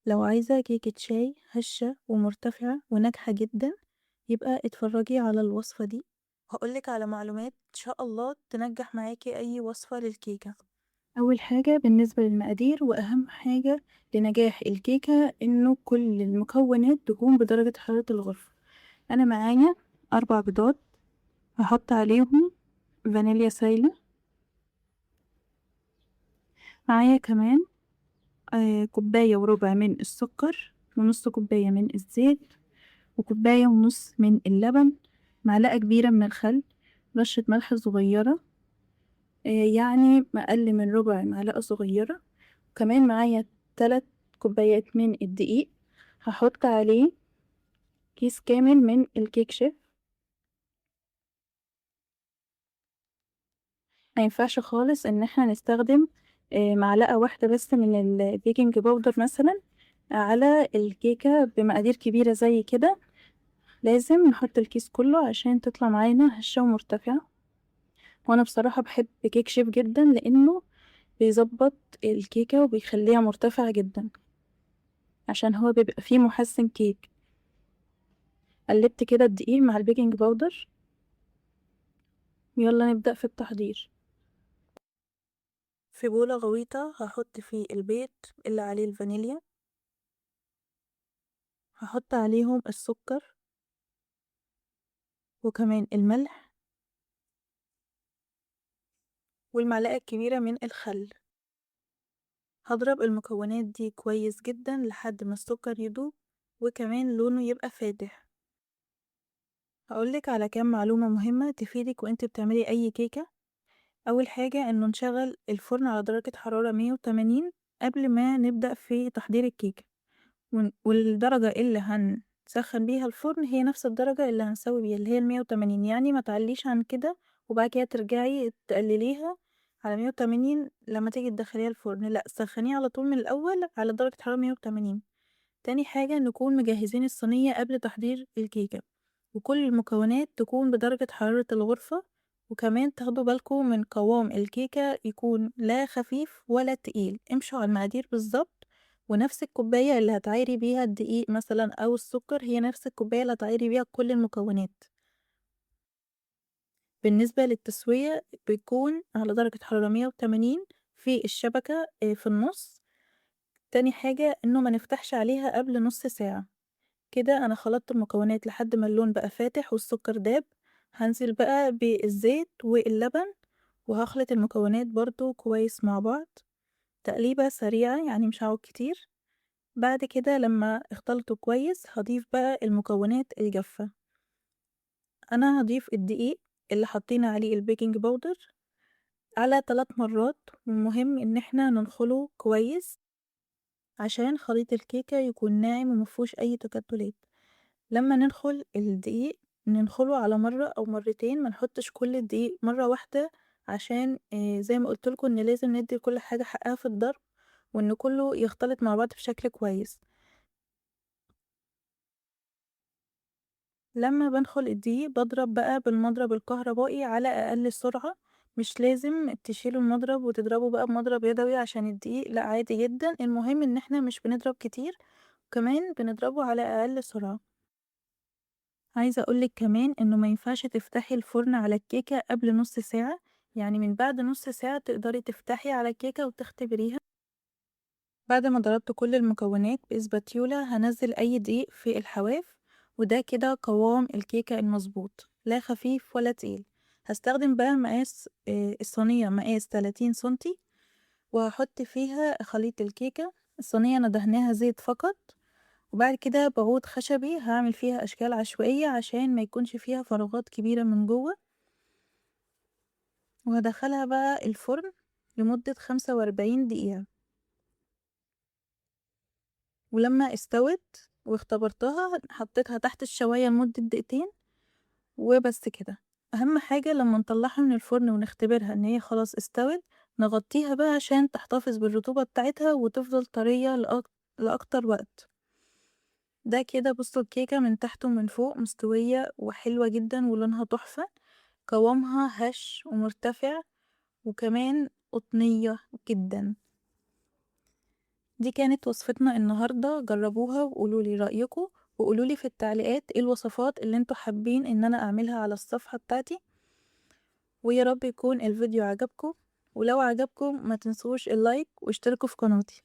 لو عايزة كيكة شاي هشة ومرتفعة وناجحة جدًا، يبقى اتفرجي على الوصفة دي، وهاقول لِك على معلومات إن شاء الله تنجّح معاكِ أي وصفة للكيكة. أول حاجة بالنسبة للمقادير وأهم حاجة لنجاح الكيكة إنه كل المكونات تكون بدرجة حرارة الغرفة. أنا معايا 4 بيضات، هاحط عليهم فانيليا سايلة، معايا كمان كوباية وربع من السكر، ونص كوباية من الزيت، وكوباية ونص من اللبن، معلقة كبيرة من الخل، رشة ملح صغيرة، يعني أقل من ربع معلقة صغيرة، وكمان معايا 3 كوبايات من الدقيق، هاحط عليه كيس كامل من الكيك شيف. مينفعش خالص إن احنا نستخدم معلقة واحدة بس من البيكنج باودر مثلًا على الكيكة بمقادير كبيرة زي كده، لازم نحط الكيس كله عشان تطلع معانا هشة ومرتفعة. وأنا بصراحة باحب كيك شيف جدًا لإنه بيضبط الكيكة وبيخليها مرتفعة جدًا، عشان هو بيبقى فيه محسن كيك. قلبت كده الدقيق مع البيكنج باودر، يلا نبدأ في التحضير. في بولة غويطة هاحط فيه البيض اللي عليه الفانيليا، هاحط عليهم السكر وكمان الملح والمعلقة الكبيرة من الخل. هاضرب المكونات دي كويس جدًا لحد ما السكر يدوب وكمان لونه يبقى فاتح. هاقول لِك على كام معلومة مهمة تفيدِك وأنتِ بتعملي أي كيكة. أول حاجة إنه نشغّل الفرن على درجة حرارة 180 قبل ما نبدأ في تحضير الكيكة، والدرجة اللي هنسخّن بيها الفرن هي نفس الدرجة اللي هنسوي بيها اللي هي ال180، يعني ما تعلّيش عن كده وبعد كده ترجعي تقلليها على 180 لمّا تيجي تدخّليها الفرن، لأ سخّنيه على طول من الأول على درجة حرارة 180. تاني حاجة نكون مجهّزين الصينية قبل تحضير الكيكة، وكل المكونات تكون بدرجة حرارة الغرفة، وكمان تاخدوا بالكم من قوام الكيكة يكون لا خفيف ولا تقيل، امشوا على المقادير بالضبط، ونفس الكوباية اللي هتعايري بيها الدقيق مثلًا أو السكر هي نفس الكوباية اللي هتعايري بيها كل المكونات. بالنسبة للتسوية بيكون على درجة حرارة 180 في الشبكة في النُص. تاني حاجة إنه ما نفتحش عليها قبل نُص ساعة. كده أنا خلطت المكونات لحد ما اللون بقى فاتح والسكر داب، هانزل بقى بالزيت واللبن وهاخلط المكونات برضه كويس مع بعض، تقليبة سريعة يعني مش هاقعد كتير. بعد كده لمّا اختلطوا كويس هاضيف بقى المكونات الجافة، أنا هاضيف الدقيق اللي حطينا عليه البيكنج باودر على 3 مرات، والمهم إن إحنا ننخله كويس عشان خليط الكيكة يكون ناعم ومفيهوش أي تكتلات. لمّا ننخل الدقيق ننخله على مرّة أو مرّتين، ما نحطش كل الدقيق مرّة واحدة عشان زي ما قُلت لكم إن لازم ندّي لكل حاجة حقها في الضرب، وإن كلّه يختلط مع بعض بشكل كويس. لمّا بانخل الدقيق باضرب بقى بالمضرب الكهربائي على أقل سرعة، مش لازم تشيلوا المضرب وتضربوا بقى بمضرب يدوي عشان الدقيق، لأ عادي جدًا، المهم إن إحنا مش بنضرب كتير، وكمان بنضربه على أقل سرعة. عايزة أقول لِك كمان إنه ما ينفعش تفتحي الفرن على الكيكة قبل نُص ساعة، يعني من بعد نُص ساعة تقدري تفتحي على الكيكة وتختبريها. بعد ما ضربت كل المكونات بإسباتيولا هانزّل أي دقيق في الحواف، وده كده قوام الكيكة المضبوط، لا خفيف ولا تقيل. هاستخدم بقى مقاس الصينية مقاس 30 سنتي، وهاحط فيها خليط الكيكة. الصينية أنا دهناها زيت فقط، وبعد كده بعود خشبي هاعمل فيها أشكال عشوائية عشان ما يكونش فيها فراغات كبيرة من جوه، وهادخلها بقى الفرن لمدة 45 دقيقة. ولما استوت واختبرتها حطيتها تحت الشواية لمدة دقيقتين وبس كده. أهم حاجة لما نطلعها من الفرن ونختبرها إن هي خلاص استوت نغطيها بقى عشان تحتفظ بالرطوبة بتاعتها وتفضل طرية لأكتر وقت. ده كده بصوا الكيكة من تحت ومن فوق مستوية وحلوة جدا ولونها تحفة، قوامها هش ومرتفع وكمان قطنية جدا. دي كانت وصفتنا النهاردة، جربوها وقولوا لي رأيكم، وقولوا لي في التعليقات ايه الوصفات اللي انتوا حابين ان انا اعملها على الصفحة بتاعتي. ويا رب يكون الفيديو عجبكم، ولو عجبكم ما تنسوش اللايك واشتركوا في قناتي.